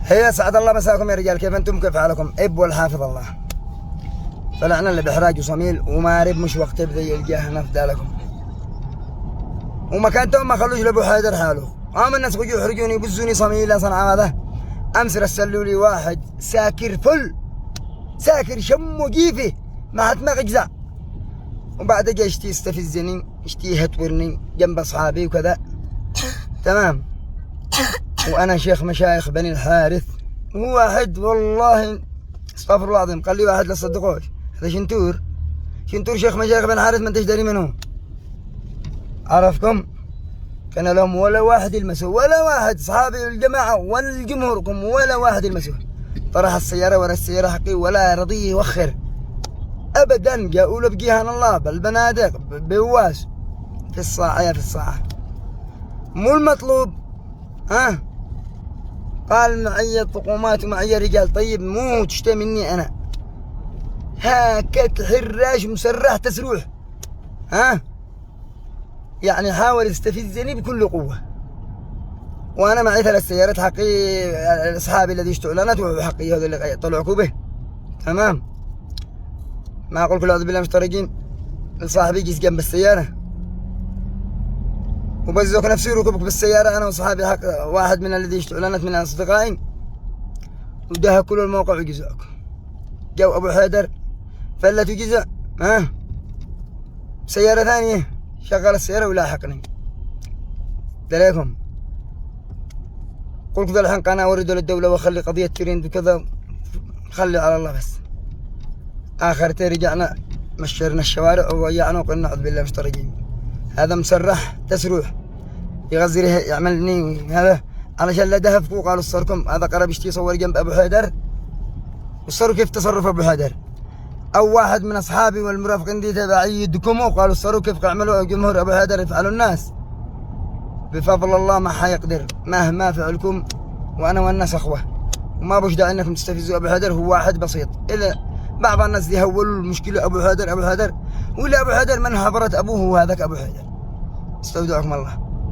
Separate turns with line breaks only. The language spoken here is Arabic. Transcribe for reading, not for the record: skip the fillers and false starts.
هي سعد الله مساكم يا رجال، كيف انتم كيف حالكم؟ اب والحافظ الله. طلعنا اللي بحراج وصميل ومارب مش وقت يبدا يلقاه نفدا لكم. ومكانتهم ما خلوش لابو حيدر حاله. الناس بيجوا يحرجوني يبزوني صميل صنعاء هذا. امس رسلوا لي واحد ساكر فل ساكر شمه جيفه ما حد ما اجزاء. وبعد جا اشتي يستفزني اشتي يهتورني جنب اصحابي وكذا. تمام. وانا شيخ مشايخ بني الحارث. هو واحد والله استغفر الله العظيم قال لي واحد لا تصدقوش هذا شنتور شيخ مشايخ بني الحارث ما انتش داري منه. عرفكم؟ كان لهم ولا واحد يلمسه، ولا واحد اصحابي الجماعه ولا جمهوركم ولا واحد يلمسه. طرح السياره ورا السياره حقي ولا رضي يوخر ابدا. جاءوا له بجيهان الله بالبنادق بواس في الصاعه يا في الصاعه. مو المطلوب قال معي طقومات ومعي رجال. طيب مو تشتى مني انا هاكك حراش مسرح تسروح يعني حاول يستفزني بكل قوة. وانا معي 3 سيارات حقي اصحابي الذي اشتعلنت وحقي هذا اللي طلعوا به. تمام. ما اقول كل اعوذ بالله من الشيطان الرجيم. صاحبي يجلس جنب السيارة وبزوك نفسي ركبك بالسيارة انا وصحابي حق واحد من الذي اشتعلنت من اصدقائي ودها كل الموقع وجزاك. جو ابو حيدر فلت وجزاء سيارة ثانية شغل السيارة ولاحقني. دليكم قلت ذا الحين قناة أورد للدولة وخلي قضية ترند وكذا خلي على الله بس. آخرتين رجعنا مشرنا الشوارع وضيعنا وقلنا أعوذ بالله من الشيطان الرجيم. هذا مسرح تسروح يغزر يعملني هذا علشان لا دهف وقالوا صاركم هذا قرب يشتي يصور جنب أبو حيدر. وصاروا كيف تصرف أبو حيدر أو واحد من أصحابي والمرافقين دي تبعي يدكموا وقالوا صاروا كيف عملوا جمهور أبو حيدر يفعلوا الناس. بفضل الله ما حيقدر مهما فعلكم وأنا والناس أخوة وما بوش داعي أنكم تستفزوا أبو حيدر. هو واحد بسيط إلا بعض الناس يهولوا المشكلة أبو حيدر ولا أبو حيدر من حضرت أبوه وهذاك أبو حيدر. استودعكم الله.